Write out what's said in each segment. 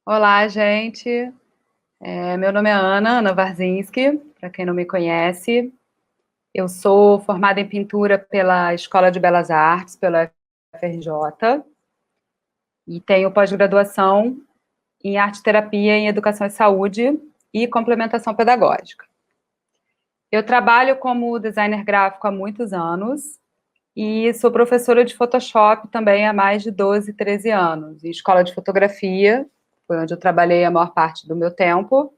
Olá, gente. Meu nome é Ana Warzinski, para quem não me conhece. Eu sou formada em pintura pela Escola de Belas Artes, pela UFRJ, e tenho pós-graduação em arte-terapia em educação e saúde e complementação pedagógica. Eu trabalho como designer gráfico há muitos anos e sou professora de Photoshop também há mais de 12, 13 anos. Em escola de fotografia, foi onde eu trabalhei a maior parte do meu tempo.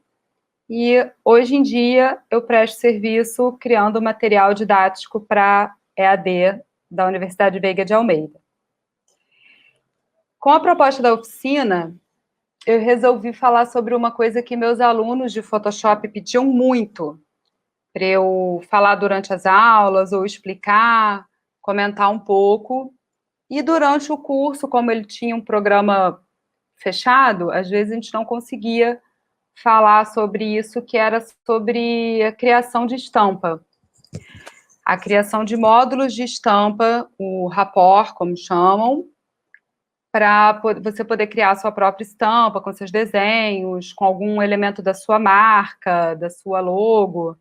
E hoje em dia eu presto serviço criando material didático para EAD da Universidade Veiga de Almeida. Com a proposta da oficina, eu resolvi falar sobre uma coisa que meus alunos de Photoshop pediam muito para eu falar durante as aulas ou explicar, comentar um pouco. E durante o curso, como ele tinha um programa fechado, às vezes a gente não conseguia falar sobre isso, que era sobre a criação de estampa. A criação de módulos de estampa, o rapport, como chamam, para você poder criar a sua própria estampa, com seus desenhos, com algum elemento da sua marca, da sua logo.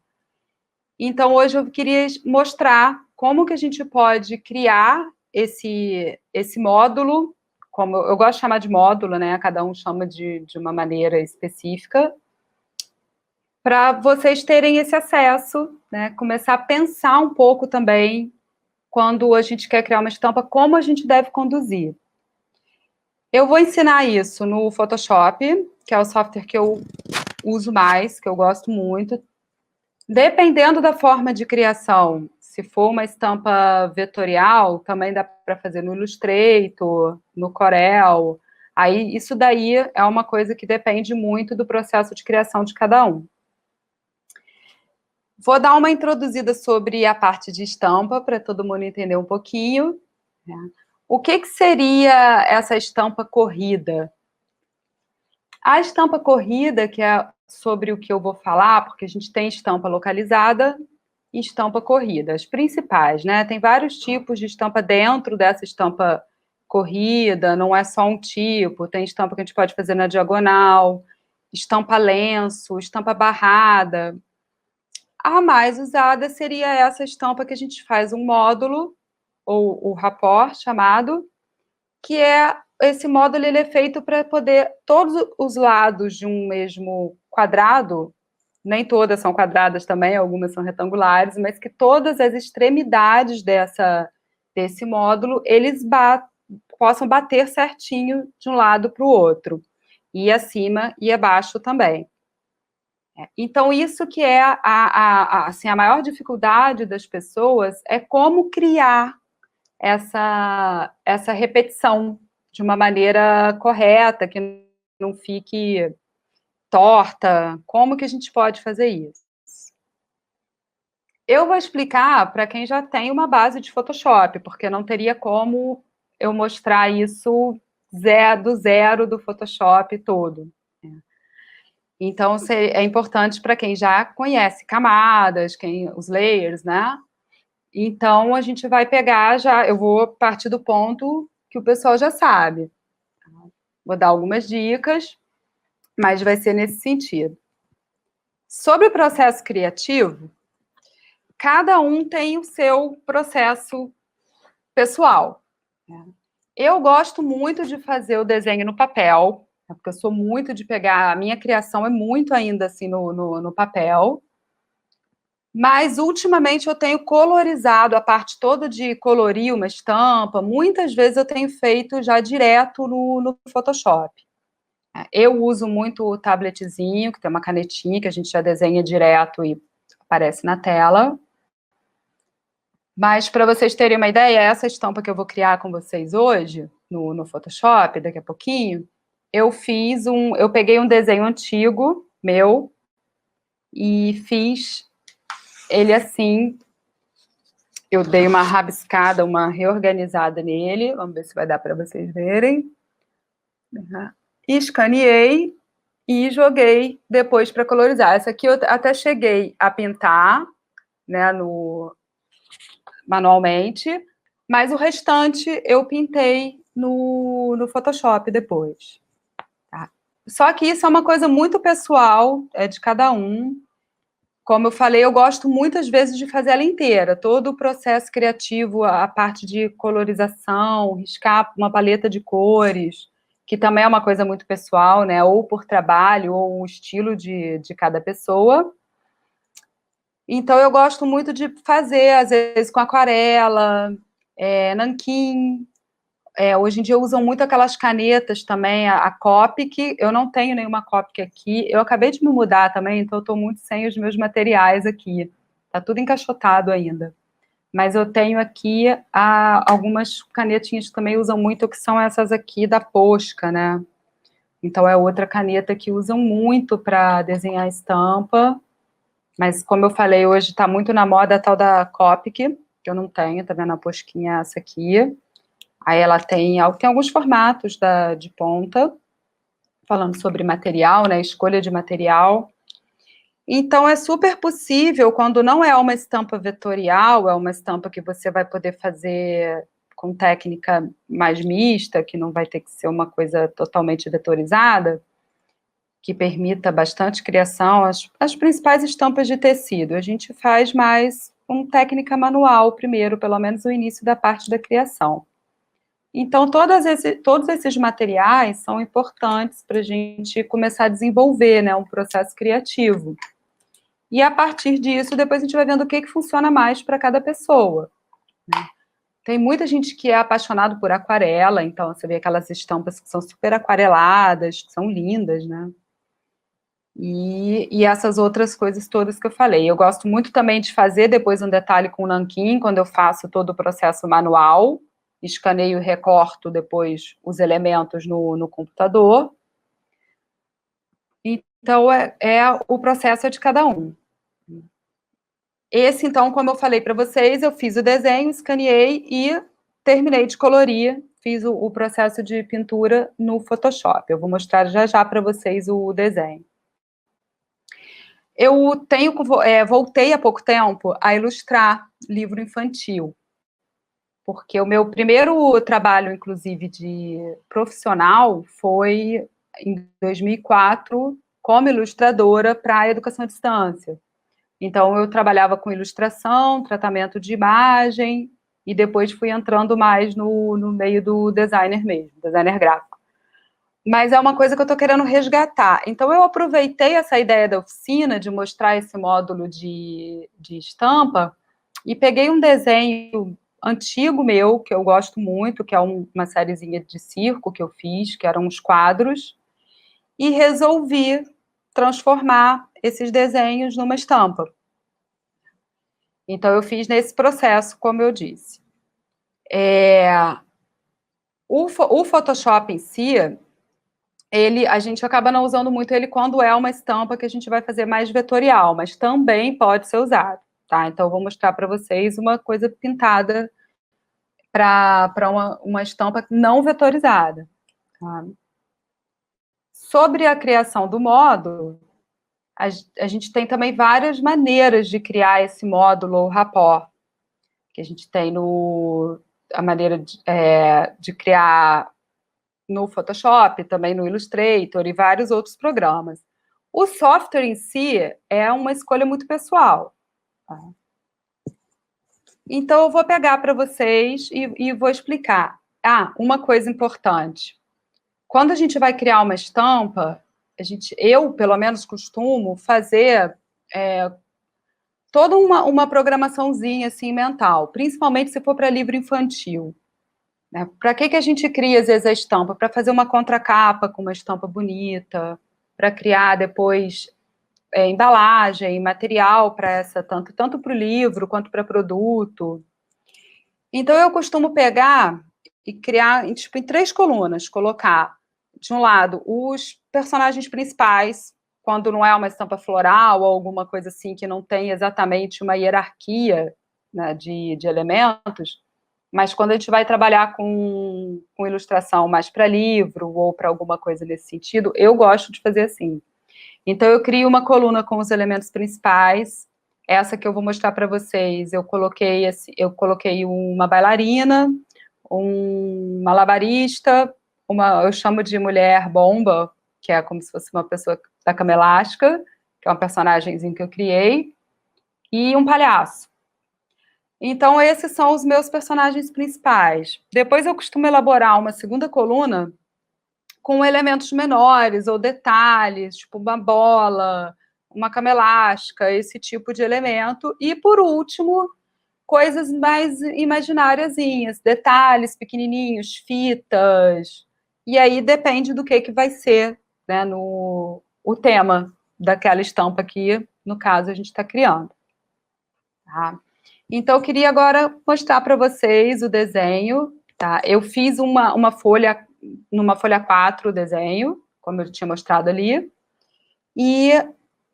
Então, hoje eu queria mostrar como que a gente pode criar esse módulo, como eu gosto de chamar de módulo, né? Cada um chama de uma maneira específica, para vocês terem esse acesso, né? Começar a pensar um pouco também, quando a gente quer criar uma estampa, como a gente deve conduzir. Eu vou ensinar isso no Photoshop, que é o software que eu uso mais, que eu gosto muito. Dependendo da forma de criação, se for uma estampa vetorial, também dá para fazer no Illustrator, no Corel. Aí, isso daí é uma coisa que depende muito do processo de criação de cada um. Vou dar uma introduzida sobre a parte de estampa, para todo mundo entender um pouquinho, né? O que seria essa estampa corrida? A estampa corrida, que é sobre o que eu vou falar, porque a gente tem estampa localizada e estampa corrida, as principais, né? Tem vários tipos de estampa dentro dessa estampa corrida, não é só um tipo, tem estampa que a gente pode fazer na diagonal, estampa lenço, estampa barrada. A mais usada seria essa estampa que a gente faz um módulo, ou o rapport chamado, que é esse módulo, ele é feito para poder todos os lados de um mesmo quadrado, nem todas são quadradas também, algumas são retangulares, mas que todas as extremidades desse módulo, eles possam bater certinho de um lado para o outro, e acima e abaixo também. Então, isso que é assim, a maior dificuldade das pessoas é como criar essa repetição de uma maneira correta, que não fique torta. Como que a gente pode fazer isso? Eu vou explicar para quem já tem uma base de Photoshop, porque não teria como eu mostrar isso do zero do Photoshop todo. Então, é importante para quem já conhece camadas, os layers, né? Então, a gente vai pegar eu vou partir do ponto que o pessoal já sabe. Vou dar algumas dicas, mas vai ser nesse sentido. Sobre o processo criativo, cada um tem o seu processo pessoal. Eu gosto muito de fazer o desenho no papel, porque eu sou muito de pegar, a minha criação é muito ainda assim no papel, mas ultimamente eu tenho colorizado a parte toda de colorir uma estampa, muitas vezes eu tenho feito já direto no Photoshop. Eu uso muito o tabletzinho, que tem uma canetinha que a gente já desenha direto e aparece na tela. Mas, para vocês terem uma ideia, essa estampa que eu vou criar com vocês hoje, no Photoshop, daqui a pouquinho, eu peguei um desenho antigo, meu, e fiz ele assim, eu dei uma rabiscada, uma reorganizada nele, vamos ver se vai dar para vocês verem. Escaneei e joguei depois para colorizar. Essa aqui eu até cheguei a pintar, né, manualmente, mas o restante eu pintei no Photoshop depois. Tá? Só que isso é uma coisa muito pessoal, é de cada um. Como eu falei, eu gosto muitas vezes de fazer ela inteira, todo o processo criativo, a parte de colorização, riscar uma paleta de cores, que também é uma coisa muito pessoal, né? Ou por trabalho, ou o estilo de cada pessoa. Então, eu gosto muito de fazer, às vezes, com aquarela, nanquim. Hoje em dia usam muito aquelas canetas também, a Copic. Eu não tenho nenhuma Copic aqui. Eu acabei de me mudar também, então eu estou muito sem os meus materiais aqui. Tá tudo encaixotado ainda. Mas eu tenho aqui algumas canetinhas que também usam muito, que são essas aqui da Posca, né? Então é outra caneta que usam muito para desenhar estampa. Mas como eu falei, hoje está muito na moda a tal da Copic, que eu não tenho, tá vendo a Posquinha essa aqui. Aí ela tem alguns formatos de ponta, falando sobre material, né, escolha de material. Então, é super possível, quando não é uma estampa vetorial, é uma estampa que você vai poder fazer com técnica mais mista, que não vai ter que ser uma coisa totalmente vetorizada, que permita bastante criação, as principais estampas de tecido. A gente faz mais com técnica manual primeiro, pelo menos o início da parte da criação. Então, todos esses materiais são importantes para a gente começar a desenvolver, né, um processo criativo. E a partir disso, depois a gente vai vendo o que funciona mais para cada pessoa. Né? Tem muita gente que é apaixonado por aquarela, então você vê aquelas estampas que são super aquareladas, que são lindas, né? E essas outras coisas todas que eu falei. Eu gosto muito também de fazer depois um detalhe com nanquim, quando eu faço todo o processo manual, escaneio e recorto depois os elementos no computador. Então, o processo é de cada um. Esse, então, como eu falei para vocês, eu fiz o desenho, escaneei e terminei de colorir, fiz o processo de pintura no Photoshop. Eu vou mostrar já já para vocês o desenho. Eu voltei há pouco tempo a ilustrar livro infantil, porque o meu primeiro trabalho, inclusive, de profissional, foi em 2004, como ilustradora para a educação à distância. Então, eu trabalhava com ilustração, tratamento de imagem, e depois fui entrando mais no meio do designer mesmo, designer gráfico. Mas é uma coisa que eu estou querendo resgatar. Então, eu aproveitei essa ideia da oficina, de mostrar esse módulo de estampa, e peguei um desenho antigo meu, que eu gosto muito, que é uma sériezinha de circo que eu fiz, que eram uns quadros, e resolvi transformar esses desenhos numa estampa. Então, eu fiz nesse processo, como eu disse. O Photoshop em si, a gente acaba não usando muito ele quando é uma estampa que a gente vai fazer mais vetorial, mas também pode ser usado, tá? Então, eu vou mostrar para vocês uma coisa pintada para uma estampa não vetorizada. Tá? Sobre a criação do módulo, a gente tem também várias maneiras de criar esse módulo ou rapport, que a gente tem a maneira de criar no Photoshop, também no Illustrator e vários outros programas. O software em si é uma escolha muito pessoal. Tá? Então, eu vou pegar para vocês e vou explicar. Uma coisa importante. Quando a gente vai criar uma estampa, eu, pelo menos, costumo fazer toda uma programaçãozinha assim, mental, principalmente se for para livro infantil. Né? Para que a gente cria, às vezes, a estampa? Para fazer uma contracapa com uma estampa bonita, para criar depois embalagem, material para essa, tanto para o livro quanto para produto. Então, eu costumo pegar e criar tipo, em 3 colunas, colocar, de um lado, os personagens principais, quando não é uma estampa floral ou alguma coisa assim que não tem exatamente uma hierarquia, né, de elementos, mas quando a gente vai trabalhar com ilustração mais para livro ou para alguma coisa nesse sentido, eu gosto de fazer assim. Então, eu crio uma coluna com os elementos principais. Essa que eu vou mostrar para vocês, eu coloquei uma bailarina, um malabarista, eu chamo de mulher bomba, que é como se fosse uma pessoa da cama elástica, que é um personagemzinho que eu criei, e um palhaço. Então, esses são os meus personagens principais. Depois eu costumo elaborar uma segunda coluna com elementos menores ou detalhes, tipo uma bola, uma cama elástica, esse tipo de elemento. E, por último, coisas mais imaginariazinhas, detalhes pequenininhos, fitas. E aí depende do que vai ser, né, o tema daquela estampa que, no caso, a gente está criando. Tá? Então, eu queria agora mostrar para vocês o desenho. Tá? Eu fiz uma folha, numa folha 4 o desenho, como eu tinha mostrado ali, e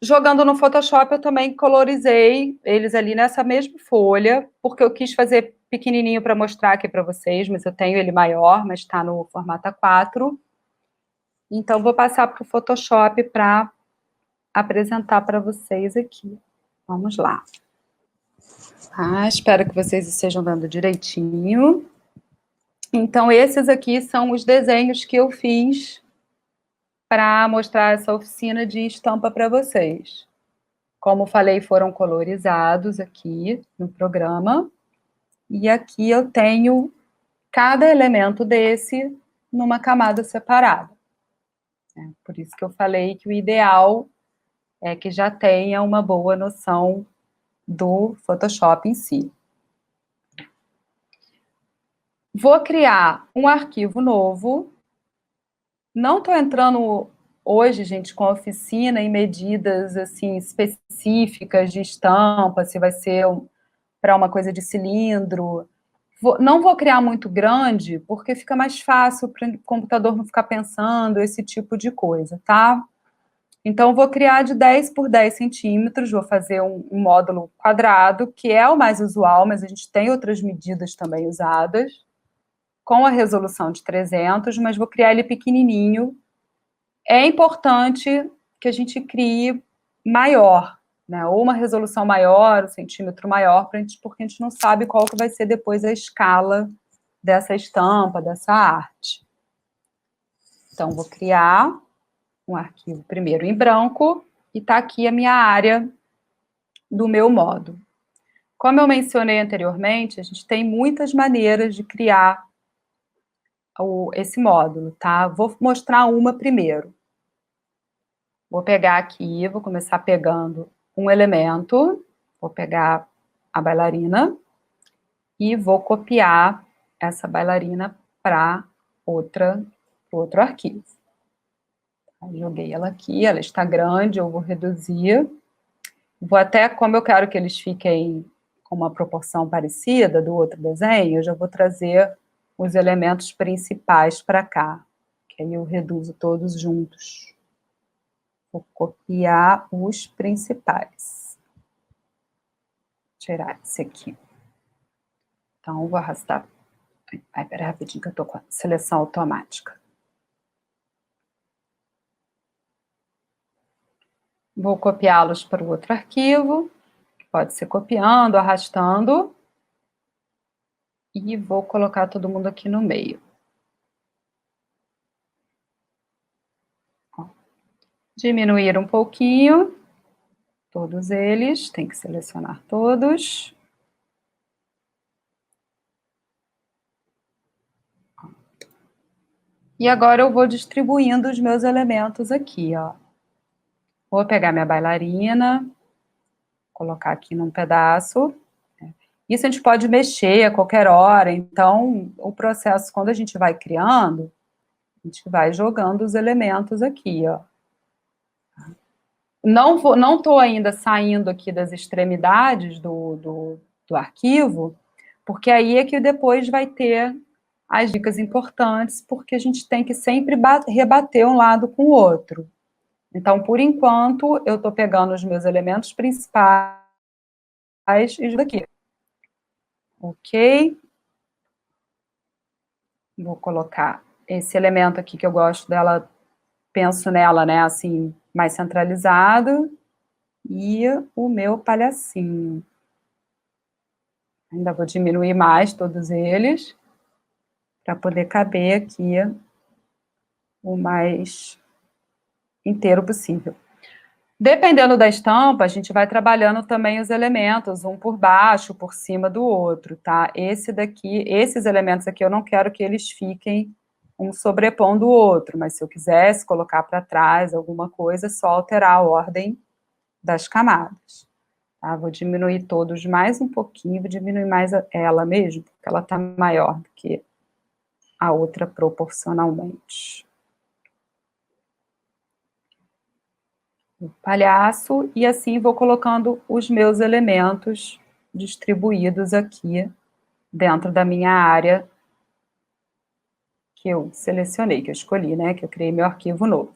jogando no Photoshop eu também colorizei eles ali nessa mesma folha, porque eu quis fazer pequenininho para mostrar aqui para vocês, mas eu tenho ele maior, mas está no formato A4. Então, vou passar para o Photoshop para apresentar para vocês aqui. Vamos lá. Espero que vocês estejam vendo direitinho. Então, esses aqui são os desenhos que eu fiz para mostrar essa oficina de estampa para vocês. Como falei, foram colorizados aqui no programa. E aqui eu tenho cada elemento desse numa camada separada. Por isso que eu falei que o ideal é que já tenha uma boa noção do Photoshop em si. Vou criar um arquivo novo. Não estou entrando hoje, gente, com a oficina em medidas assim específicas de estampa, se vai ser para uma coisa de cilindro. Não vou criar muito grande, porque fica mais fácil para o computador não ficar pensando esse tipo de coisa, tá? Então, vou criar de 10 por 10 centímetros, vou fazer um módulo quadrado, que é o mais usual, mas a gente tem outras medidas também usadas, com a resolução de 300, mas vou criar ele pequenininho. É importante que a gente crie maior, né? Ou uma resolução maior, um centímetro maior, porque a gente não sabe qual que vai ser depois a escala dessa estampa, dessa arte. Então, vou criar um arquivo primeiro em branco, e está aqui a minha área do meu módulo. Como eu mencionei anteriormente, a gente tem muitas maneiras de criar esse módulo, tá? Vou mostrar uma primeiro. Vou pegar aqui, vou começar pegando um elemento, vou pegar a bailarina e vou copiar essa bailarina para outro arquivo. Joguei ela aqui, ela está grande, eu vou reduzir. Vou até, como eu quero que eles fiquem com uma proporção parecida do outro desenho, eu já vou trazer os elementos principais para cá, que aí eu reduzo todos juntos. Vou copiar os principais. Tirar esse aqui. Então, vou arrastar. Ai, peraí, rapidinho, que eu estou com a seleção automática. Vou copiá-los para o outro arquivo. Pode ser copiando, arrastando. E vou colocar todo mundo aqui no meio. Diminuir um pouquinho. Todos eles. Tem que selecionar todos. E agora eu vou distribuindo os meus elementos aqui, ó. Vou pegar minha bailarina, colocar aqui num pedaço. Isso a gente pode mexer a qualquer hora, então o processo, quando a gente vai criando, a gente vai jogando os elementos aqui, ó. Não estou ainda saindo aqui das extremidades do arquivo, porque aí é que depois vai ter as dicas importantes, porque a gente tem que sempre rebater um lado com o outro. Então, por enquanto, eu estou pegando os meus elementos principais e isso daqui. Ok? Vou colocar esse elemento aqui que eu gosto dela, penso nela, né, assim, mais centralizado, e o meu palhacinho. Ainda vou diminuir mais todos eles, para poder caber aqui o mais inteiro possível. Dependendo da estampa, a gente vai trabalhando também os elementos, um por baixo, por cima do outro, tá? Esses elementos aqui, eu não quero que eles fiquem um sobrepondo o outro, mas se eu quisesse colocar para trás alguma coisa, é só alterar a ordem das camadas. Tá? Vou diminuir todos mais um pouquinho, vou diminuir mais ela mesmo, porque ela tá maior do que a outra proporcionalmente. O palhaço, e assim vou colocando os meus elementos distribuídos aqui dentro da minha área que eu selecionei, que eu escolhi, né, que eu criei meu arquivo novo.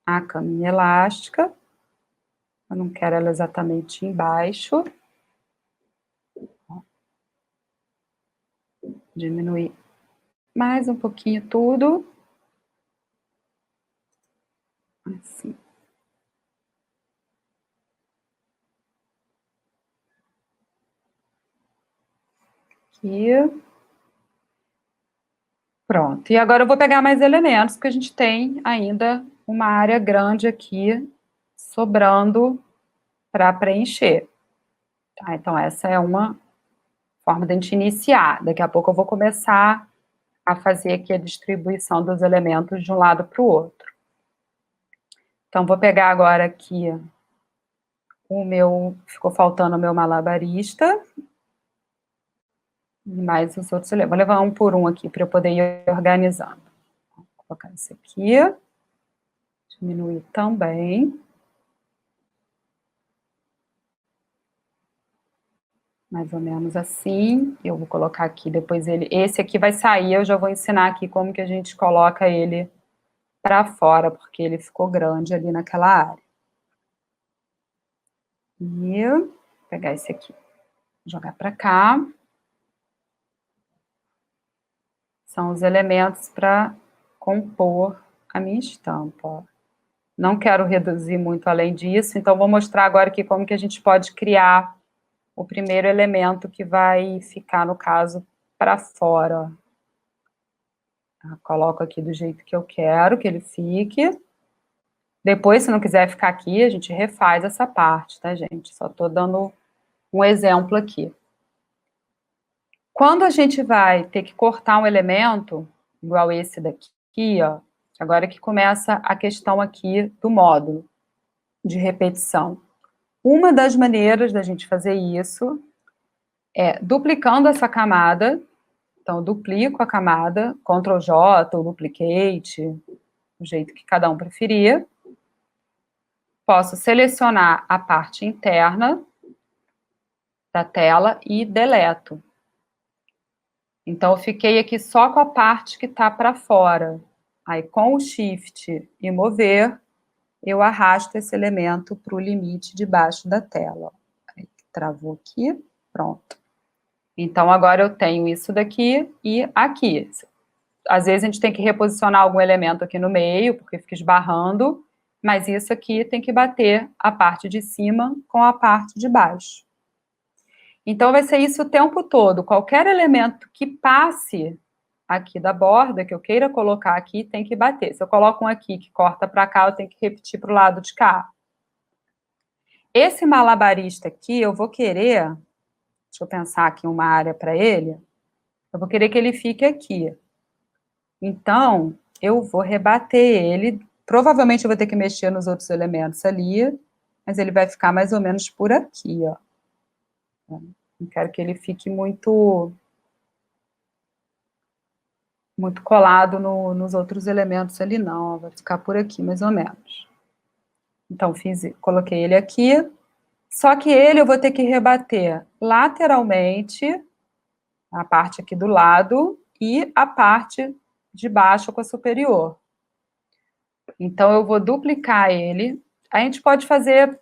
A caminha elástica, eu não quero ela exatamente embaixo. Diminuir mais um pouquinho tudo. Assim. Aqui. Pronto. E agora eu vou pegar mais elementos, porque a gente tem ainda uma área grande aqui sobrando para preencher. Tá? Então, essa é uma forma de a gente iniciar. Daqui a pouco eu vou começar a fazer aqui a distribuição dos elementos de um lado para o outro. Então, vou pegar agora aqui ficou faltando o meu malabarista, e mais os outros elementos. Vou levar um por um aqui para eu poder ir organizando. Vou colocar esse aqui, diminuir também. Mais ou menos assim. Eu vou colocar aqui, depois esse aqui vai sair, eu já vou ensinar aqui como que a gente coloca ele para fora, porque ele ficou grande ali naquela área. E vou pegar esse aqui, jogar para cá. São os elementos para compor a minha estampa. Não quero reduzir muito além disso, então vou mostrar agora aqui como que a gente pode criar o primeiro elemento que vai ficar, no caso, para fora. Coloco aqui do jeito que eu quero que ele fique. Depois, se não quiser ficar aqui, a gente refaz essa parte, tá, gente? Só tô dando um exemplo aqui. Quando a gente vai ter que cortar um elemento, igual esse daqui, ó, agora que começa a questão aqui do módulo de repetição. Uma das maneiras da gente fazer isso é duplicando essa camada. Então, eu duplico a camada, Ctrl J ou Duplicate, do jeito que cada um preferir. Posso selecionar a parte interna da tela e deleto. Então, eu fiquei aqui só com a parte que está para fora. Aí, com o Shift e mover, eu arrasto esse elemento para o limite de baixo da tela. Aí, travou aqui, pronto. Então, agora eu tenho isso daqui e aqui. Às vezes, a gente tem que reposicionar algum elemento aqui no meio, porque fica esbarrando, mas isso aqui tem que bater a parte de cima com a parte de baixo. Então, vai ser isso o tempo todo. Qualquer elemento que passe aqui da borda, que eu queira colocar aqui, tem que bater. Se eu coloco um aqui que corta para cá, eu tenho que repetir para o lado de cá. Esse malabarista aqui, eu vou querer, deixa eu pensar aqui uma área para ele, eu vou querer que ele fique aqui. Então, eu vou rebater ele, provavelmente eu vou ter que mexer nos outros elementos ali, mas ele vai ficar mais ou menos por aqui, ó. Não quero que ele fique muito colado nos outros elementos ali, não. Vai ficar por aqui, mais ou menos. Então, coloquei ele aqui. Só que ele eu vou ter que rebater lateralmente, a parte aqui do lado, e a parte de baixo com a superior. Então, eu vou duplicar ele. A gente pode fazer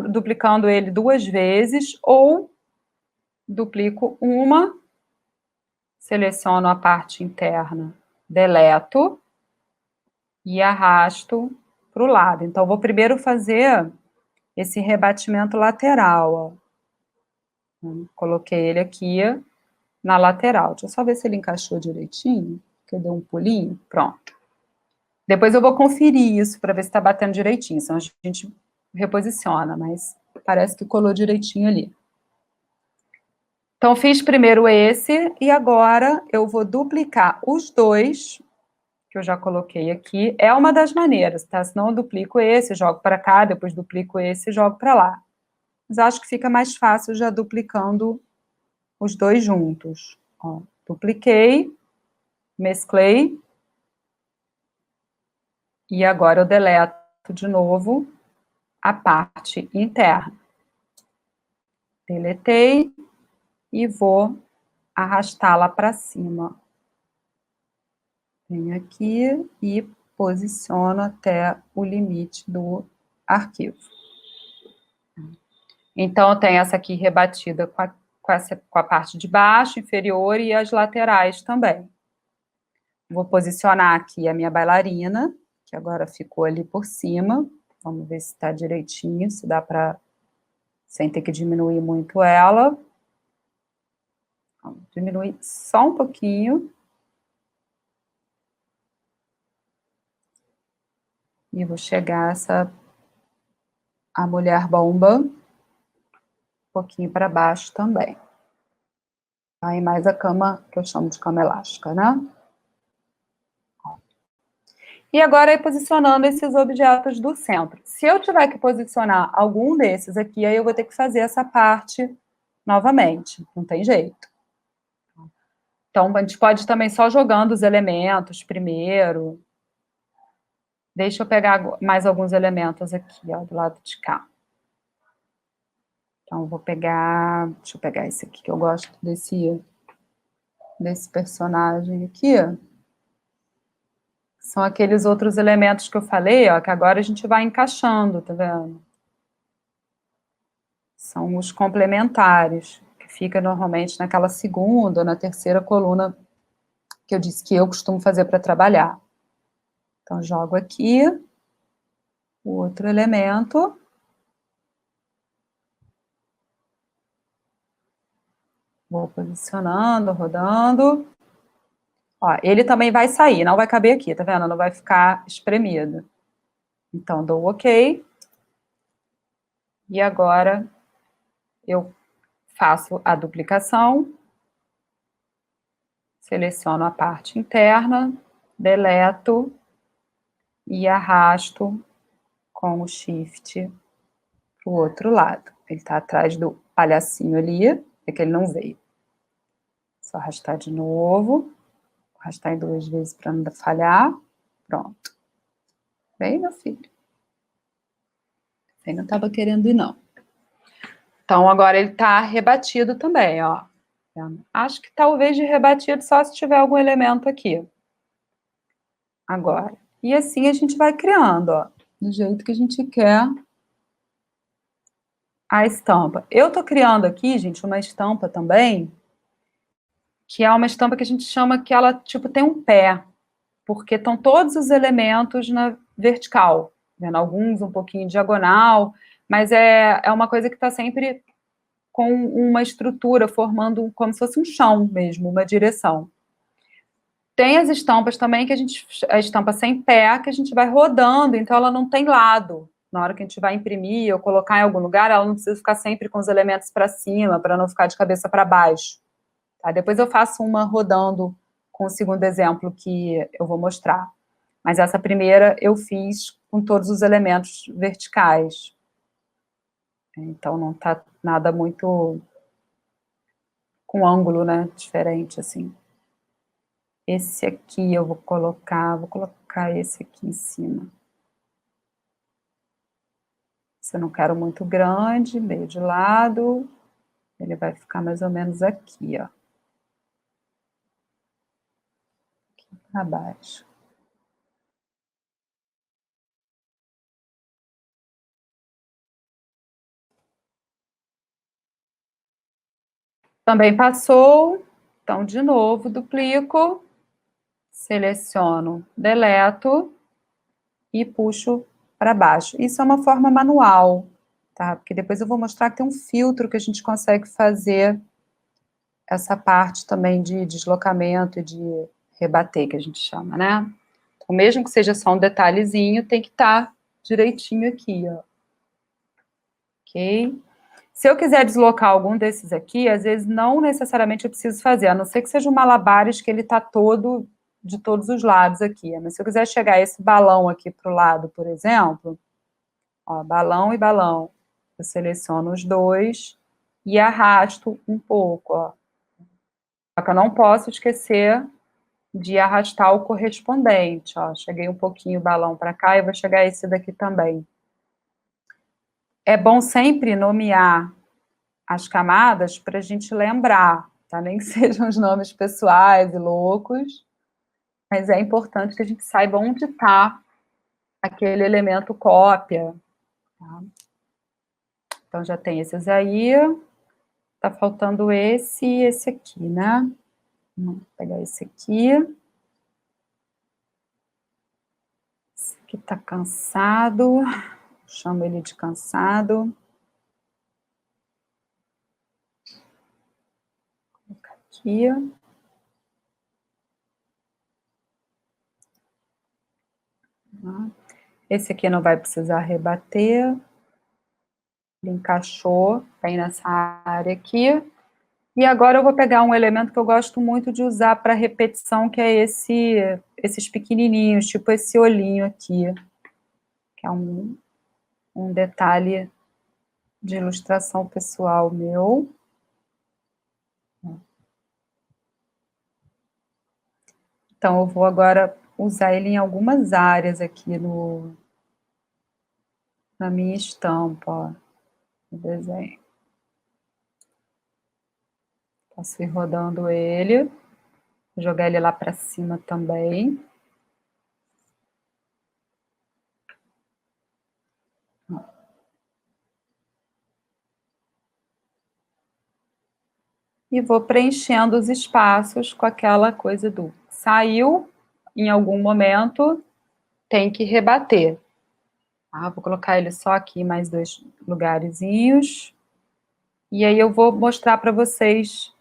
duplicando ele 2 vezes, ou duplico uma, seleciono a parte interna, deleto, e arrasto para o lado. Então, vou primeiro fazer esse rebatimento lateral, ó. Coloquei ele aqui na lateral. Deixa eu só ver se ele encaixou direitinho, que eu dei um pulinho. Pronto. Depois eu vou conferir isso para ver se está batendo direitinho, senão a gente reposiciona, mas parece que colou direitinho ali. Então, fiz primeiro esse, e agora eu vou duplicar os dois, que eu já coloquei aqui. É uma das maneiras, tá? Senão eu duplico esse, jogo para cá, depois duplico esse e jogo para lá. Mas acho que fica mais fácil já duplicando os dois juntos. Ó, dupliquei, mesclei, e agora eu deleto de novo a parte interna. Deletei e vou arrastá-la para cima. Venho aqui e posiciono até o limite do arquivo. Então, eu tenho essa aqui rebatida com a parte de baixo, inferior e as laterais também. Vou posicionar aqui a minha bailarina, que agora ficou ali por cima. Vamos ver se está direitinho, se dá para, sem ter que diminuir muito ela. Vamos diminuir só um pouquinho. E vou chegar a mulher bomba um pouquinho para baixo também. Aí mais a cama, que eu chamo de cama elástica, né? E agora, posicionando esses objetos do centro. Se eu tiver que posicionar algum desses aqui, aí eu vou ter que fazer essa parte novamente, não tem jeito. Então, a gente pode também só jogando os elementos primeiro. Deixa eu pegar mais alguns elementos aqui, ó, do lado de cá. Então, deixa eu pegar esse aqui, que eu gosto desse personagem aqui, ó. São aqueles outros elementos que eu falei, ó, que agora a gente vai encaixando, tá vendo? São os complementares, que fica normalmente naquela segunda ou na terceira coluna que eu disse que eu costumo fazer para trabalhar. Então, jogo aqui o outro elemento. Vou posicionando, rodando. Ó, ele também vai sair, não vai caber aqui, tá vendo? Não vai ficar espremido. Então, dou OK. E agora eu faço a duplicação. Seleciono a parte interna, deleto e arrasto com o Shift para o outro lado. Ele está atrás do palhacinho ali, é que ele não veio. Só arrastar de novo, arrastar em 2 vezes para não falhar. Pronto. Vem, meu filho. Ele não estava querendo ir, não. Então, agora ele está rebatido também, ó. Acho que talvez de rebatido só se tiver algum elemento aqui. Agora. E assim a gente vai criando, ó, do jeito que a gente quer a estampa. Eu tô criando aqui, gente, uma estampa também, que é uma estampa que a gente chama que ela, tipo, tem um pé, porque estão todos os elementos na vertical, vendo? Alguns um pouquinho diagonal, mas é uma coisa que está sempre com uma estrutura, formando como se fosse um chão mesmo, uma direção. Tem as estampas também, a estampa sem pé, que a gente vai rodando, então ela não tem lado. Na hora que a gente vai imprimir ou colocar em algum lugar, ela não precisa ficar sempre com os elementos para cima, para não ficar de cabeça para baixo. Tá? Depois eu faço uma rodando com o segundo exemplo que eu vou mostrar. Mas essa primeira eu fiz com todos os elementos verticais. Então não está nada muito com ângulo, né, diferente, assim. Esse aqui eu vou colocar esse aqui em cima. Se eu não quero muito grande, meio de lado, ele vai ficar mais ou menos aqui, ó. Aqui para baixo. Também passou, então de novo duplico, seleciono, deleto e puxo para baixo. Isso é uma forma manual, tá? Porque depois eu vou mostrar que tem um filtro que a gente consegue fazer essa parte também de deslocamento e de rebater, que a gente chama, né? mesmo que seja só um detalhezinho, tem que estar direitinho aqui, ó. Ok? Se eu quiser deslocar algum desses aqui, às vezes não necessariamente eu preciso fazer, a não ser que seja um malabares que ele está todo de todos os lados aqui. Mas se eu quiser chegar esse balão aqui para o lado, por exemplo, ó, balão e balão, eu seleciono os dois e arrasto um pouco, ó. Só que eu não posso esquecer de arrastar o correspondente, ó. Cheguei um pouquinho o balão para cá e vou chegar esse daqui também. É bom sempre nomear as camadas para a gente lembrar, tá? Nem que sejam os nomes pessoais e loucos, mas é importante que a gente saiba onde está aquele elemento cópia. Tá? Então, já tem esses aí, tá faltando esse e esse aqui, né? Vou pegar esse aqui. Esse aqui tá cansado, chamo ele de cansado. Vou colocar aqui. Esse aqui não vai precisar rebater. Ele encaixou bem nessa área aqui. E agora eu vou pegar um elemento que eu gosto muito de usar para repetição, que é esses pequenininhos, tipo esse olhinho aqui, que é um detalhe de ilustração pessoal meu. Então, eu vou agora usar ele em algumas áreas aqui na minha estampa, ó, no desenho. Posso ir rodando ele, jogar ele lá para cima também. E vou preenchendo os espaços com aquela coisa do saiu, em algum momento, tem que rebater. Ah, vou colocar ele só aqui, mais dois lugarzinhos. E aí eu vou mostrar para vocês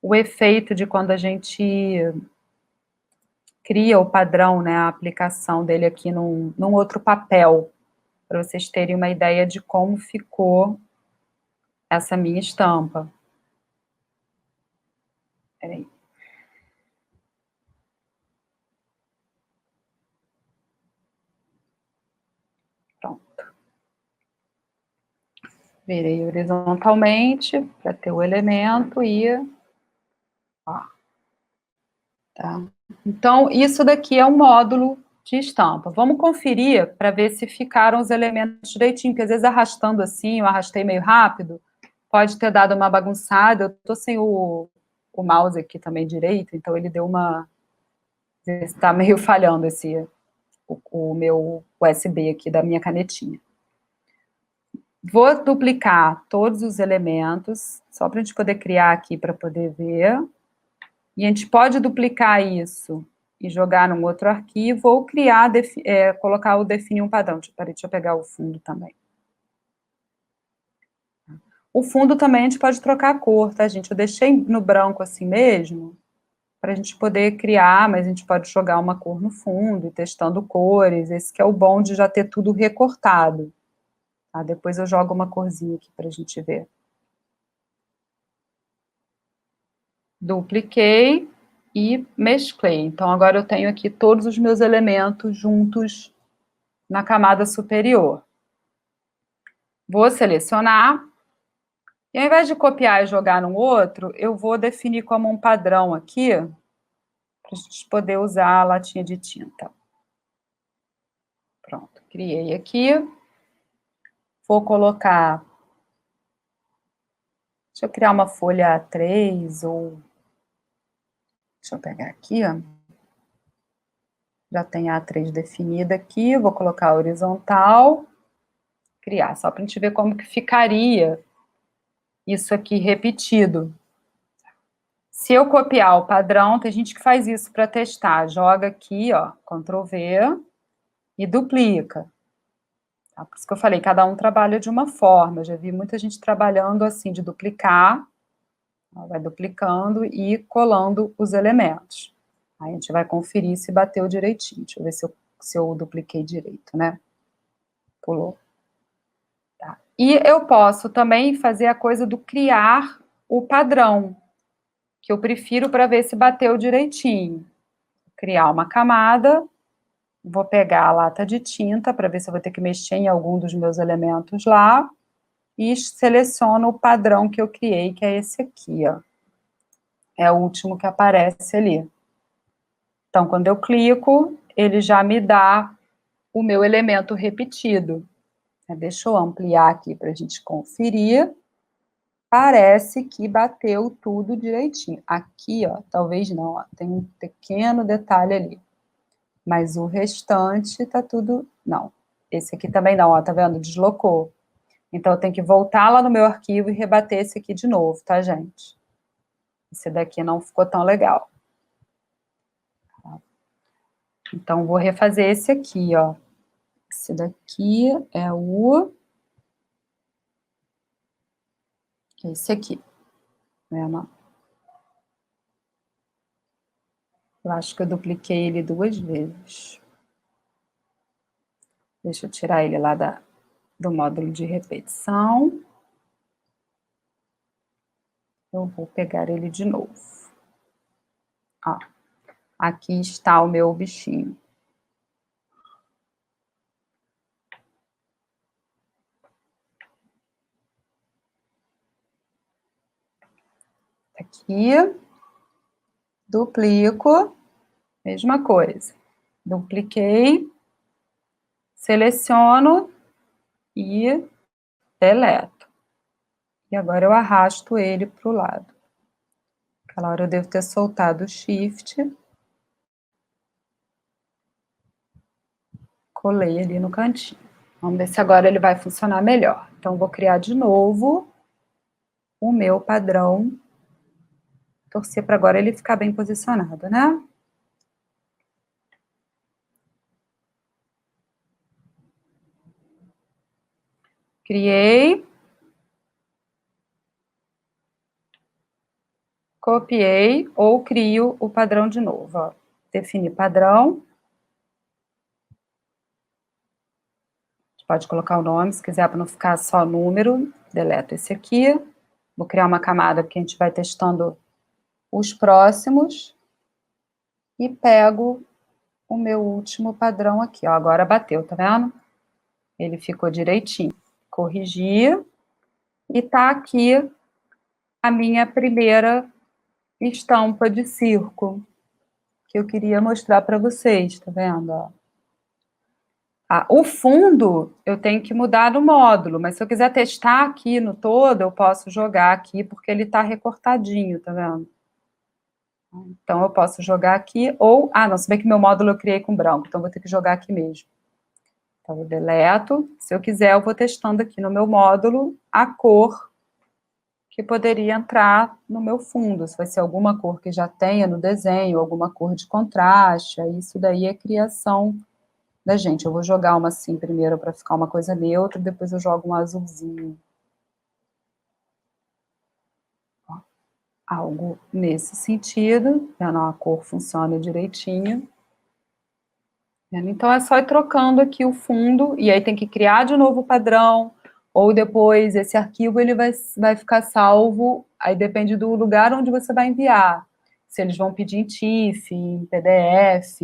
o efeito de quando a gente cria o padrão, né, a aplicação dele aqui num outro papel, para vocês terem uma ideia de como ficou essa minha estampa. Peraí. Pronto. Virei horizontalmente para ter o elemento e... Ó, tá? Então, isso daqui é um módulo de estampa. Vamos conferir para ver se ficaram os elementos direitinho, porque às vezes arrastando assim, eu arrastei meio rápido, pode ter dado uma bagunçada. Eu tô sem o mouse aqui também direito, então ele deu uma... Está meio falhando o meu USB aqui da minha canetinha. Vou duplicar todos os elementos, só para a gente poder criar aqui para poder ver. E a gente pode duplicar isso e jogar num outro arquivo, ou criar, colocar o definir um padrão. Deixa eu pegar o fundo também. O fundo também a gente pode trocar a cor, tá, gente? Eu deixei no branco assim mesmo, para a gente poder criar, mas a gente pode jogar uma cor no fundo, e testando cores. Esse que é o bom de já ter tudo recortado. Tá? Depois eu jogo uma corzinha aqui para a gente ver. Dupliquei e mesclei. Então, agora eu tenho aqui todos os meus elementos juntos na camada superior. Vou selecionar, e ao invés de copiar e jogar no outro, eu vou definir como um padrão aqui, para a gente poder usar a latinha de tinta. Pronto, criei aqui. Vou colocar... Deixa eu criar uma folha A3, ou... Deixa eu pegar aqui, ó. Já tem a A3 definida aqui, vou colocar horizontal, criar, só para a gente ver como que ficaria isso aqui repetido. Se eu copiar o padrão, tem gente que faz isso para testar, joga aqui, ó, Ctrl V, e duplica. Tá? Por isso que eu falei, cada um trabalha de uma forma, eu já vi muita gente trabalhando assim, de duplicar, ó, vai duplicando e colando os elementos. Aí a gente vai conferir se bateu direitinho. Deixa eu ver se eu dupliquei direito, né? Pulou. Tá. E eu posso também fazer a coisa do criar o padrão, que eu prefiro para ver se bateu direitinho. Criar uma camada, vou pegar a lata de tinta para ver se eu vou ter que mexer em algum dos meus elementos lá, e seleciono o padrão que eu criei, que é esse aqui, ó. É o último que aparece ali. Então, quando eu clico, ele já me dá o meu elemento repetido. Deixa eu ampliar aqui para a gente conferir. Parece que bateu tudo direitinho. Aqui, ó, talvez não, ó, tem um pequeno detalhe ali. Mas o restante tá tudo... Não, esse aqui também não, ó, tá vendo? Deslocou. Então, eu tenho que voltar lá no meu arquivo e rebater esse aqui de novo, tá, gente? Esse daqui não ficou tão legal. Então, vou refazer esse aqui, ó. Esse daqui é esse aqui. Tá vendo? Eu acho que eu dupliquei ele 2 vezes. Deixa eu tirar ele lá do módulo de repetição. Eu vou pegar ele de novo. Ó, aqui está o meu bichinho. Aqui, duplico, mesma coisa. Dupliquei, seleciono e deleto. E agora eu arrasto ele para o lado. Aquela hora eu devo ter soltado o Shift. Colei ali no cantinho. Vamos ver se agora ele vai funcionar melhor. Então, vou criar de novo o meu padrão. Torcer para agora ele ficar bem posicionado, né? Criei. Copiei ou crio o padrão de novo, ó. Definir padrão. Pode colocar o nome, se quiser, para não ficar só número. Deleto esse aqui. Vou criar uma camada que a gente vai testando os próximos. E pego o meu último padrão aqui, ó. Agora bateu, tá vendo? Ele ficou direitinho. Corrigir. E tá aqui a minha primeira estampa de circo, que eu queria mostrar para vocês, tá vendo? Ó. O fundo eu tenho que mudar no módulo, mas se eu quiser testar aqui no todo, eu posso jogar aqui, porque ele tá recortadinho, tá vendo? Então, eu posso jogar aqui, ou... não, se bem que meu módulo eu criei com branco, então vou ter que jogar aqui mesmo. Então, eu deleto. Se eu quiser, eu vou testando aqui no meu módulo a cor que poderia entrar no meu fundo, se vai ser alguma cor que já tenha no desenho, alguma cor de contraste, aí isso daí é criação da gente. Eu vou jogar uma assim primeiro para ficar uma coisa neutra, depois eu jogo um azulzinho. Ó, algo nesse sentido, para a cor funcione direitinho. Então é só ir trocando aqui o fundo, e aí tem que criar de novo o padrão, ou depois esse arquivo ele vai ficar salvo, aí depende do lugar onde você vai enviar. Se eles vão pedir em TIFF, em PDF,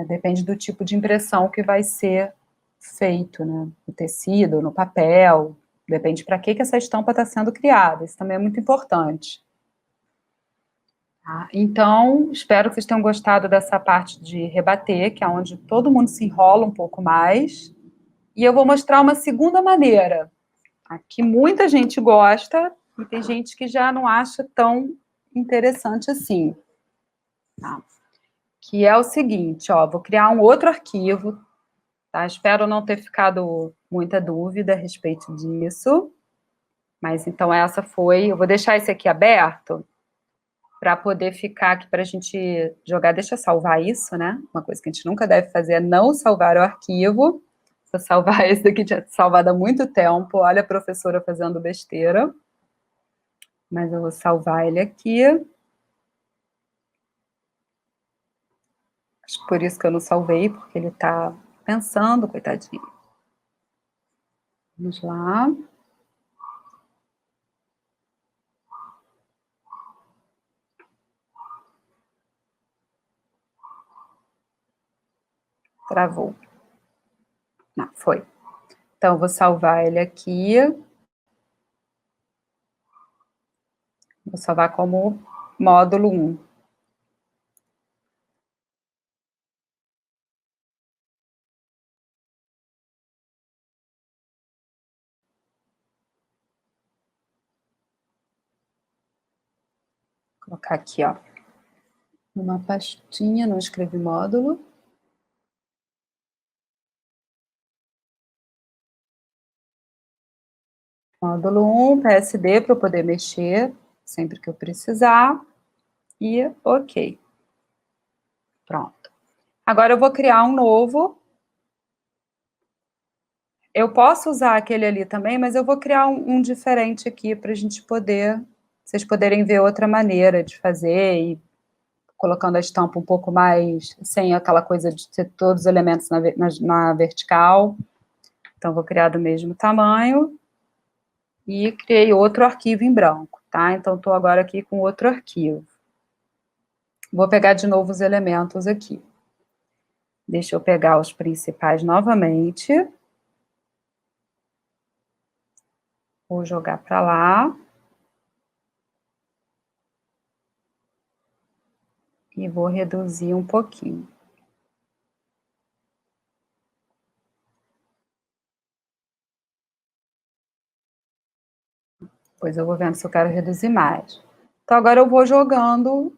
depende do tipo de impressão que vai ser feito, né? No tecido, no papel, depende para que essa estampa está sendo criada, isso também é muito importante. Então, espero que vocês tenham gostado dessa parte de rebater, que é onde todo mundo se enrola um pouco mais, e eu vou mostrar uma segunda maneira, que muita gente gosta, e tem gente que já não acha tão interessante assim. Tá? Que é o seguinte, ó, vou criar um outro arquivo, tá? Espero não ter ficado muita dúvida a respeito disso, mas então essa foi, eu vou deixar esse aqui aberto, para poder ficar aqui para a gente jogar. Deixa eu salvar isso, né? Uma coisa que a gente nunca deve fazer é não salvar o arquivo. Vou salvar esse daqui, tinha salvado há muito tempo. Olha a professora fazendo besteira. Mas eu vou salvar ele aqui. por isso que eu não salvei, porque ele tá pensando, coitadinho. Vamos lá. Travou. Não, foi. Então, vou salvar ele aqui. Vou salvar como módulo 1. Vou colocar aqui, ó, numa pastinha, não escrevi módulo. Módulo 1, PSD, para eu poder mexer sempre que eu precisar. E ok. Pronto. Agora eu vou criar um novo. Eu posso usar aquele ali também, mas eu vou criar um diferente aqui para a gente poder, vocês poderem ver outra maneira de fazer e colocando a estampa um pouco mais, sem aquela coisa de ter todos os elementos na vertical. Então, vou criar do mesmo tamanho e criei outro arquivo em branco, tá? Então, estou agora aqui com outro arquivo. Vou pegar de novo os elementos aqui. Deixa eu pegar os principais novamente. Vou jogar para lá. E vou reduzir um pouquinho. Depois eu vou vendo se eu quero reduzir mais. Então, agora eu vou jogando,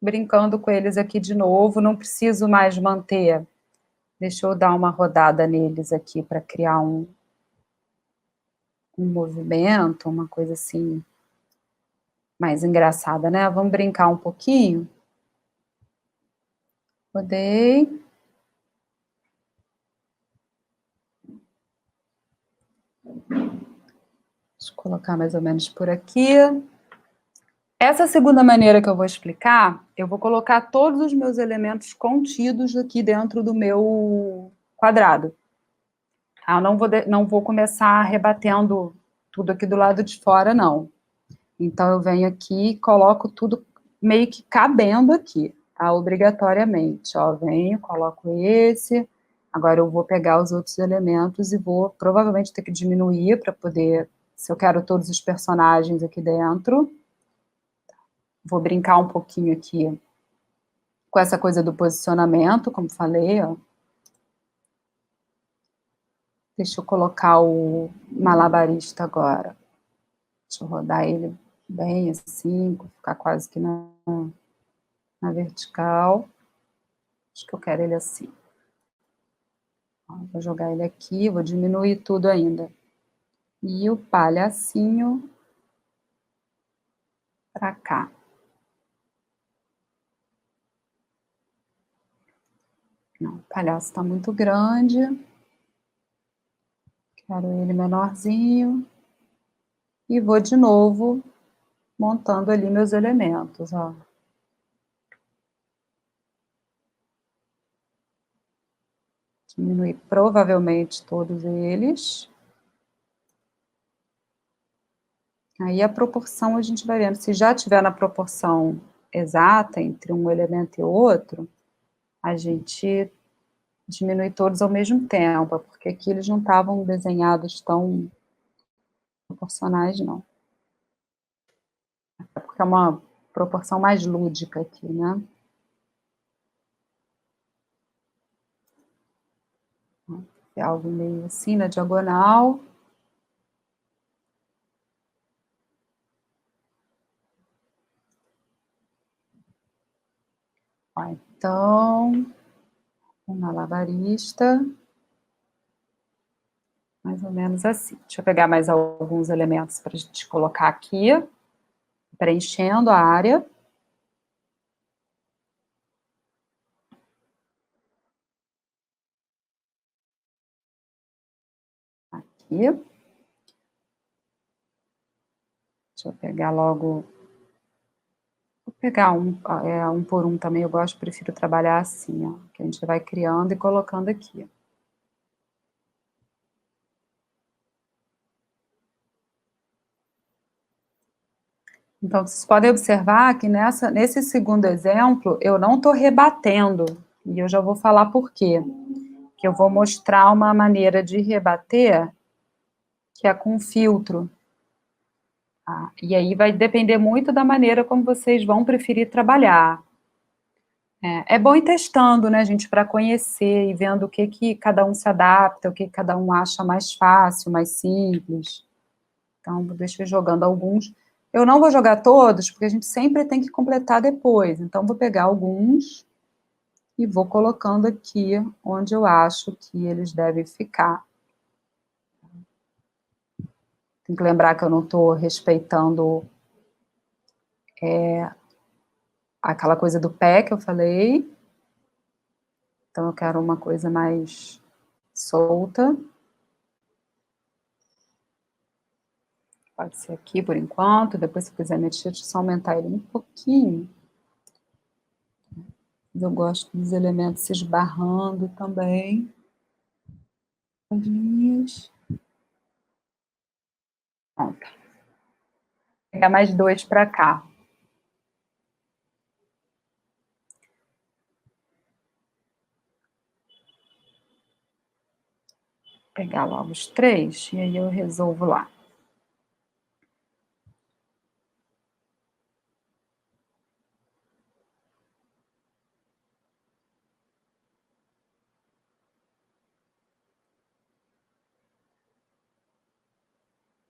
brincando com eles aqui de novo. Não preciso mais manter. Deixa eu dar uma rodada neles aqui para criar um movimento, uma coisa assim, mais engraçada, né? Vamos brincar um pouquinho. Rodei. Deixa eu colocar mais ou menos por aqui. Essa segunda maneira que eu vou explicar, eu vou colocar todos os meus elementos contidos aqui dentro do meu quadrado. Eu não vou começar rebatendo tudo aqui do lado de fora, não. Então, eu venho aqui e coloco tudo meio que cabendo aqui, tá? Obrigatoriamente. Ó, venho, coloco esse. Agora, eu vou pegar os outros elementos e vou provavelmente ter que diminuir para poder, se eu quero todos os personagens aqui dentro. Vou brincar um pouquinho aqui com essa coisa do posicionamento, como falei, ó. Deixa eu colocar o malabarista agora. Deixa eu rodar ele bem assim, ficar quase que na vertical. Acho que eu quero ele assim. Ó, vou jogar ele aqui, vou diminuir tudo ainda. E o palhacinho pra cá. Não, o palhaço tá muito grande. Quero ele menorzinho. E vou de novo montando ali meus elementos, ó. Diminuir provavelmente todos eles. Aí a proporção a gente vai vendo. Se já tiver na proporção exata entre um elemento e outro, a gente diminui todos ao mesmo tempo, porque aqui eles não estavam desenhados tão proporcionais, não. É porque é uma proporção mais lúdica aqui, né? É algo meio assim, na diagonal. Ó, então, um malabarista, mais ou menos assim. Deixa eu pegar mais alguns elementos para a gente colocar aqui, preenchendo a área. Aqui. Deixa eu pegar logo. Vou pegar um por um também, prefiro trabalhar assim, ó, que a gente vai criando e colocando aqui. Então, vocês podem observar que nesse segundo exemplo, eu não estou rebatendo, e eu já vou falar por quê. Que eu vou mostrar uma maneira de rebater, que é com filtro. Tá? E aí vai depender muito da maneira como vocês vão preferir trabalhar. É bom ir testando, né, gente, para conhecer e vendo o que cada um se adapta, o que cada um acha mais fácil, mais simples. Então, deixa eu ir jogando alguns. Eu não vou jogar todos, porque a gente sempre tem que completar depois. Então, vou pegar alguns e vou colocando aqui onde eu acho que eles devem ficar. Tem que lembrar que eu não estou respeitando aquela coisa do pé que eu falei. Então, eu quero uma coisa mais solta. Pode ser aqui por enquanto, depois se quiser mexer, deixa eu só aumentar ele um pouquinho. Eu gosto dos elementos se esbarrando também. As linhas. Pronto. Vou pegar mais dois para cá. Vou pegar logo os três e aí eu resolvo lá.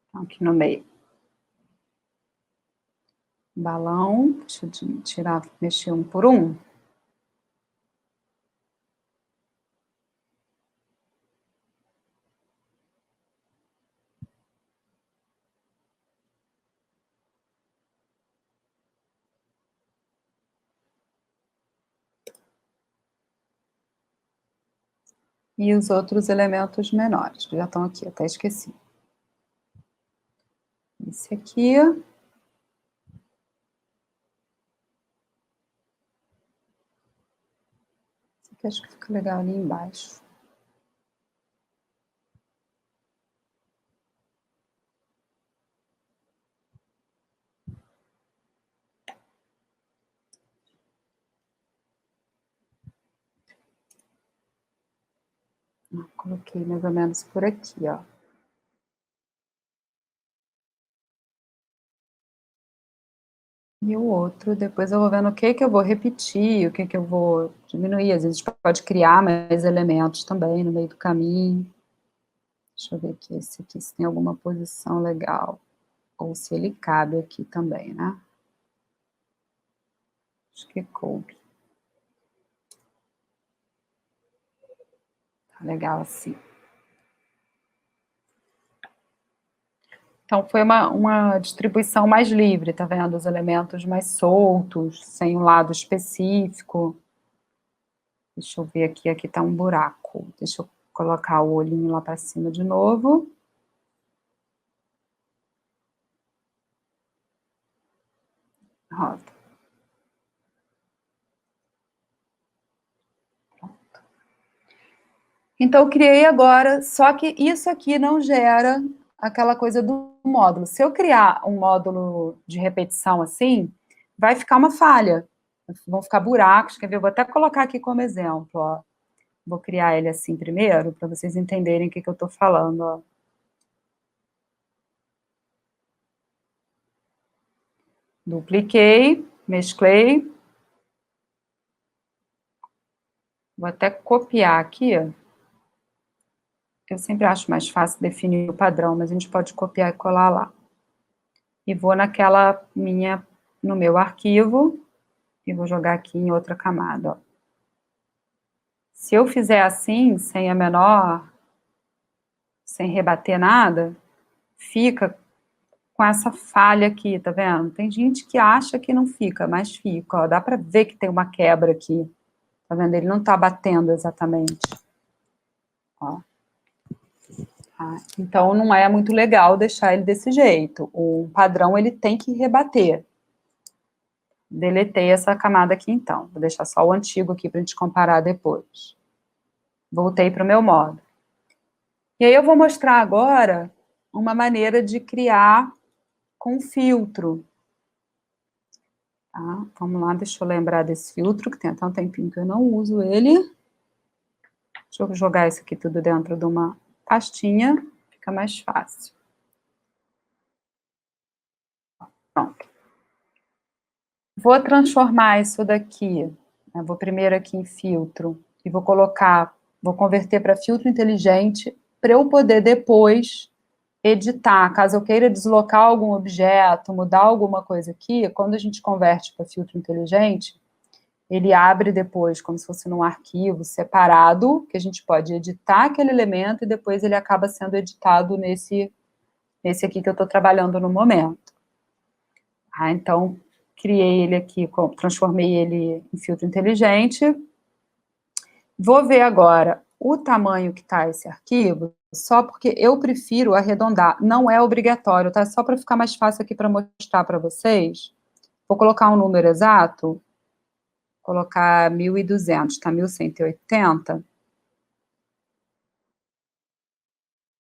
Então, aqui no meio. Balão, deixa eu tirar, mexer um por um. E os outros elementos menores, que já estão aqui, até esqueci. Esse aqui. Esse aqui acho que fica legal ali embaixo. Coloquei mais ou menos por aqui, ó. E o outro, depois eu vou vendo o que eu vou repetir, o que eu vou diminuir. Às vezes a gente pode criar mais elementos também no meio do caminho. Deixa eu ver aqui, esse aqui, se tem alguma posição legal. Ou se ele cabe aqui também, né? Acho que coube. Tá legal assim. Então, foi uma distribuição mais livre, tá vendo? Os elementos mais soltos, sem um lado específico. Deixa eu ver aqui tá um buraco. Deixa eu colocar o olhinho lá para cima de novo. Roda. Pronto. Então, eu criei agora, só que isso aqui não gera aquela coisa do módulo. Se eu criar um módulo de repetição assim, vai ficar uma falha. Vão ficar buracos, quer ver? Eu vou até colocar aqui como exemplo, ó. Vou criar ele assim primeiro, para vocês entenderem o que eu estou falando, ó. Dupliquei, mesclei. Vou até copiar aqui. Eu sempre acho mais fácil definir o padrão, mas a gente pode copiar e colar lá. E vou no meu arquivo, e vou jogar aqui em outra camada, ó. Se eu fizer assim, sem rebater nada, fica com essa falha aqui, tá vendo? Tem gente que acha que não fica, mas fica, ó. Dá pra ver que tem uma quebra aqui. Tá vendo? Ele não tá batendo exatamente. Ó. Tá? Então, não é muito legal deixar ele desse jeito. O padrão, ele tem que rebater. Deletei essa camada aqui então, vou deixar só o antigo aqui para a gente comparar depois. Voltei para o meu modo. E aí eu vou mostrar agora uma maneira de criar com filtro. Tá? Vamos lá, deixa eu lembrar desse filtro, que tem até um tempinho que eu não uso ele. Deixa eu jogar isso aqui tudo dentro de uma pastinha, fica mais fácil. Pronto. Vou transformar isso daqui, né, vou primeiro aqui em filtro, e vou converter para filtro inteligente, para eu poder depois editar, caso eu queira deslocar algum objeto, mudar alguma coisa aqui, quando a gente converte para filtro inteligente, ele abre depois, como se fosse num arquivo separado, que a gente pode editar aquele elemento e depois ele acaba sendo editado nesse aqui que eu estou trabalhando no momento. Então, criei ele aqui, transformei ele em filtro inteligente. Vou ver agora o tamanho que está esse arquivo, só porque eu prefiro arredondar, não é obrigatório, tá? Só para ficar mais fácil aqui para mostrar para vocês. Vou colocar um número exato, colocar 1.200, tá? 1.180.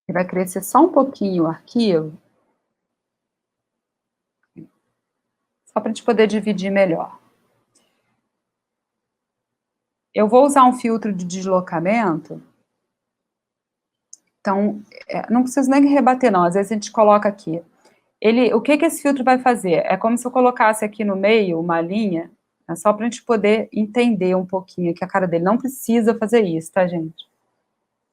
E vai crescer só um pouquinho o arquivo, só para a gente poder dividir melhor. Eu vou usar um filtro de deslocamento, então, não precisa nem rebater não, às vezes a gente coloca aqui. O que esse filtro vai fazer? É como se eu colocasse aqui no meio uma linha, só para a gente poder entender um pouquinho aqui a cara dele. Não precisa fazer isso, tá, gente?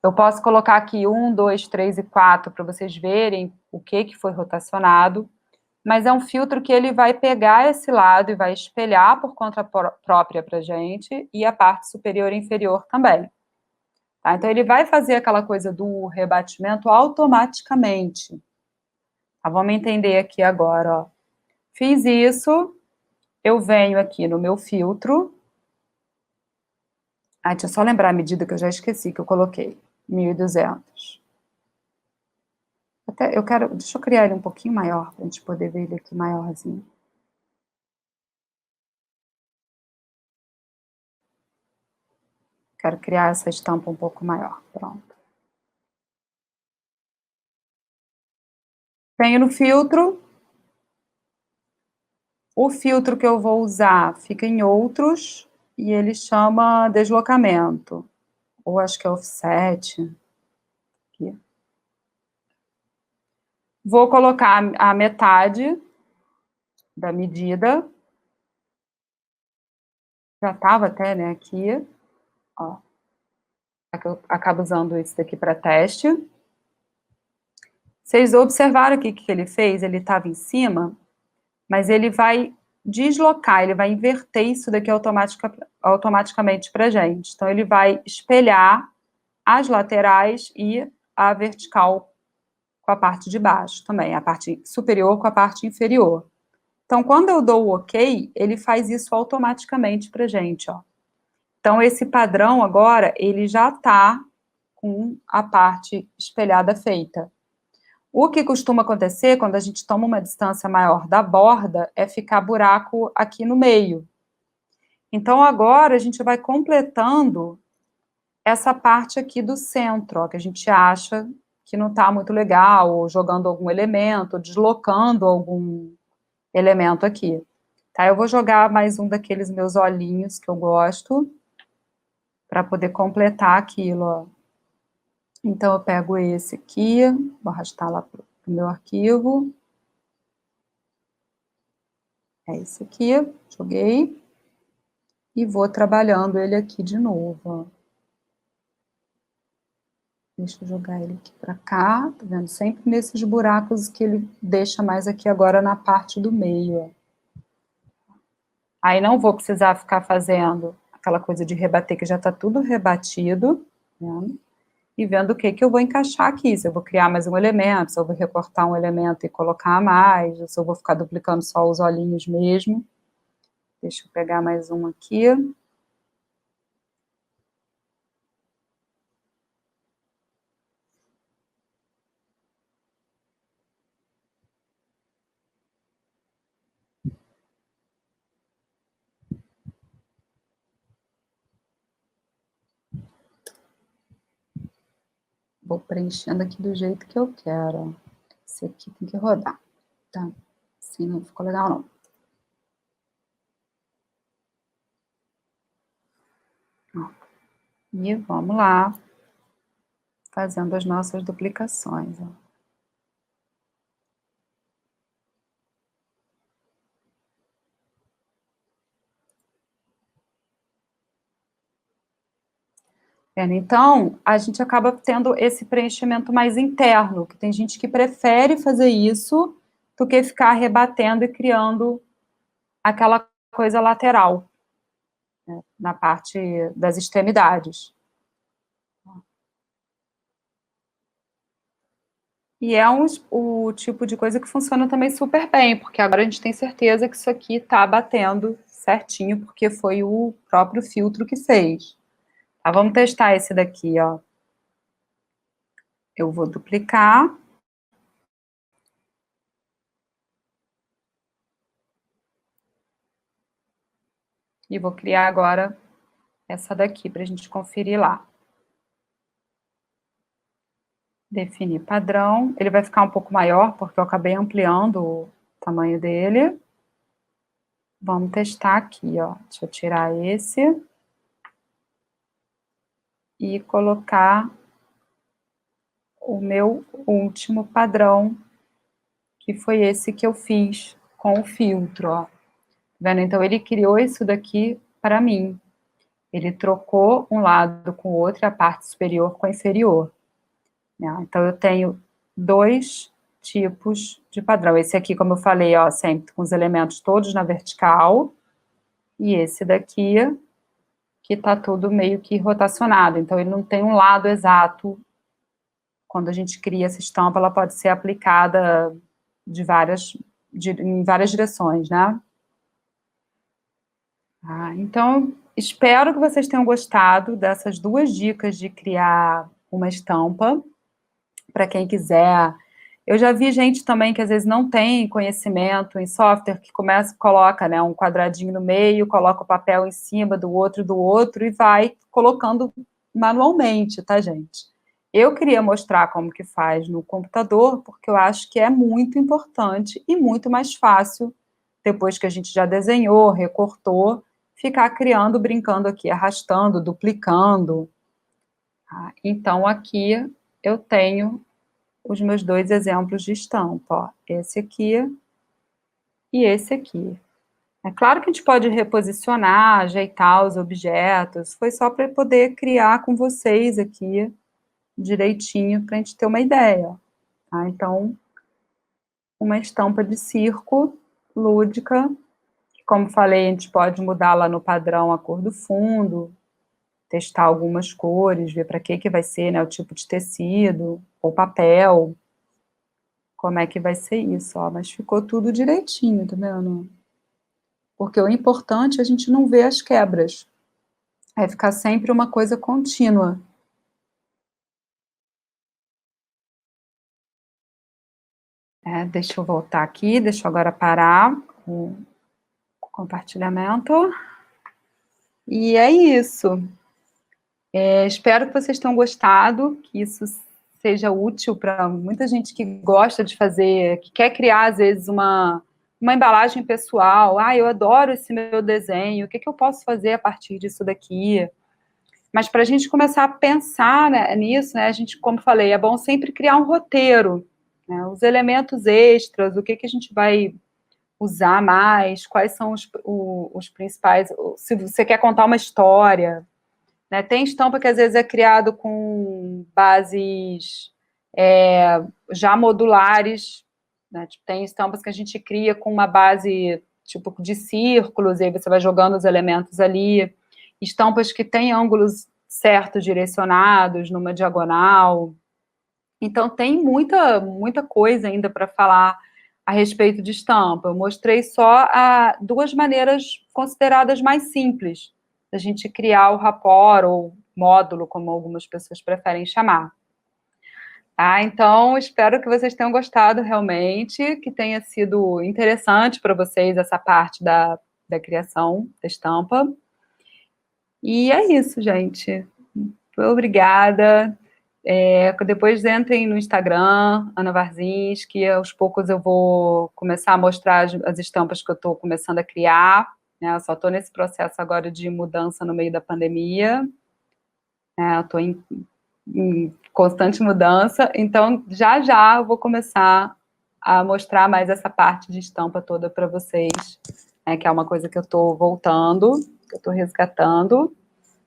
Eu posso colocar aqui 1, 2, 3 e 4 para vocês verem o que foi rotacionado, mas é um filtro que ele vai pegar esse lado e vai espelhar por conta própria para a gente, e a parte superior e inferior também. Tá? Então, ele vai fazer aquela coisa do rebatimento automaticamente. Tá? Vamos entender aqui agora, ó. Fiz isso, eu venho aqui no meu filtro. Deixa eu só lembrar a medida que eu já esqueci que eu coloquei. 1.200. Deixa eu criar ele um pouquinho maior, para a gente poder ver ele aqui maiorzinho. Quero criar essa estampa um pouco maior, pronto. Venho no filtro. O filtro que eu vou usar fica em outros, e ele chama deslocamento. Ou acho que é offset. Aqui. Vou colocar a metade da medida. Já estava até, né, aqui. Ó. Eu acabo usando esse daqui para teste. Vocês observaram aqui o que ele fez? Ele estava em cima, mas ele vai deslocar, ele vai inverter isso daqui automaticamente para a gente. Então, ele vai espelhar as laterais e a vertical com a parte de baixo também, a parte superior com a parte inferior. Então, quando eu dou o OK, ele faz isso automaticamente para a gente, ó. Então, esse padrão agora, ele já está com a parte espelhada feita. O que costuma acontecer quando a gente toma uma distância maior da borda é ficar buraco aqui no meio. Então, agora a gente vai completando essa parte aqui do centro, ó, que a gente acha que não está muito legal, ou jogando algum elemento, ou deslocando algum elemento aqui. Tá, eu vou jogar mais um daqueles meus olhinhos que eu gosto, para poder completar aquilo, ó. Então, eu pego esse aqui, vou arrastar lá para o meu arquivo. É esse aqui, joguei. E vou trabalhando ele aqui de novo, ó. Deixa eu jogar ele aqui para cá, tá vendo? Sempre nesses buracos que ele deixa mais aqui agora na parte do meio, ó. Aí não vou precisar ficar fazendo aquela coisa de rebater, que já tá tudo rebatido, né? E vendo o que eu vou encaixar aqui, se eu vou criar mais um elemento, se eu vou recortar um elemento e colocar mais, ou se eu vou ficar duplicando só os olhinhos mesmo. Deixa eu pegar mais um aqui. Vou preenchendo aqui do jeito que eu quero. Esse aqui tem que rodar, tá? Assim não ficou legal, não. Ó. E vamos lá, fazendo as nossas duplicações, ó. Então, a gente acaba tendo esse preenchimento mais interno, que tem gente que prefere fazer isso do que ficar rebatendo e criando aquela coisa lateral, né, na parte das extremidades. E é o tipo de coisa que funciona também super bem, porque agora a gente tem certeza que isso aqui está batendo certinho, porque foi o próprio filtro que fez. Tá, vamos testar esse daqui, ó. Eu vou duplicar. E vou criar agora essa daqui, para a gente conferir lá. Definir padrão. Ele vai ficar um pouco maior, porque eu acabei ampliando o tamanho dele. Vamos testar aqui, ó. Deixa eu tirar esse. E colocar o meu último padrão, que foi esse que eu fiz com o filtro, ó. Tá vendo? Então, ele criou isso daqui para mim. Ele trocou um lado com o outro, a parte superior com a inferior. Então, eu tenho dois tipos de padrão. Esse aqui, como eu falei, ó, sempre com os elementos todos na vertical, e esse daqui, que tá tudo meio que rotacionado. Então, ele não tem um lado exato. Quando a gente cria essa estampa, ela pode ser aplicada em várias direções, né? Então, espero que vocês tenham gostado dessas duas dicas de criar uma estampa. Para quem quiser. Eu já vi gente também que às vezes não tem conhecimento em software, que coloca, né, um quadradinho no meio, coloca o papel em cima do outro e vai colocando manualmente, tá, gente? Eu queria mostrar como que faz no computador, porque eu acho que é muito importante e muito mais fácil, depois que a gente já desenhou, recortou, ficar criando, brincando aqui, arrastando, duplicando. Então, aqui eu tenho os meus dois exemplos de estampa, ó, esse aqui e esse aqui. É claro que a gente pode reposicionar, ajeitar os objetos, foi só para poder criar com vocês aqui direitinho, para a gente ter uma ideia, tá? Então, uma estampa de circo lúdica, que, como falei, a gente pode mudar lá no padrão a cor do fundo, testar algumas cores, ver para que vai ser, né, o tipo de tecido, ou papel, como é que vai ser isso, ó, mas ficou tudo direitinho, tá vendo? Porque o importante é a gente não ver as quebras, é ficar sempre uma coisa contínua. Deixa eu voltar aqui, deixa eu agora parar o compartilhamento. E é isso. Espero que vocês tenham gostado, que isso seja útil para muita gente que gosta de fazer, que quer criar, às vezes, uma embalagem pessoal. Eu adoro esse meu desenho, o que eu posso fazer a partir disso daqui? Mas para a gente começar a pensar, né, nisso, né, a gente, como falei, é bom sempre criar um roteiro, né, os elementos extras, o que a gente vai usar mais, quais são os principais, se você quer contar uma história, né, tem estampa que às vezes é criado com bases já modulares, né, tipo, tem estampas que a gente cria com uma base tipo de círculos, e aí você vai jogando os elementos ali, estampas que têm ângulos certos direcionados numa diagonal. Então tem muita coisa ainda para falar a respeito de estampa. Eu mostrei só duas maneiras consideradas mais simples da gente criar o rapport ou módulo, como algumas pessoas preferem chamar. Então, espero que vocês tenham gostado realmente, que tenha sido interessante para vocês essa parte da criação da estampa. E é isso, gente. Obrigada. Depois entrem no Instagram, Ana Warzinski, aos poucos eu vou começar a mostrar as estampas que eu estou começando a criar, né? Eu só estou nesse processo agora de mudança no meio da pandemia, né? Eu estou em constante mudança, então já já eu vou começar a mostrar mais essa parte de estampa toda para vocês, né? Que é uma coisa que eu estou voltando, que eu estou resgatando,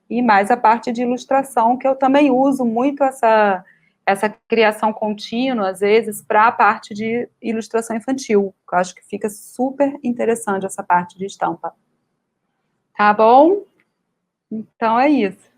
e mais a parte de ilustração, que eu também uso muito essa criação contínua, às vezes, para a parte de ilustração infantil. Eu acho que fica super interessante essa parte de estampa. Tá bom? Então é isso.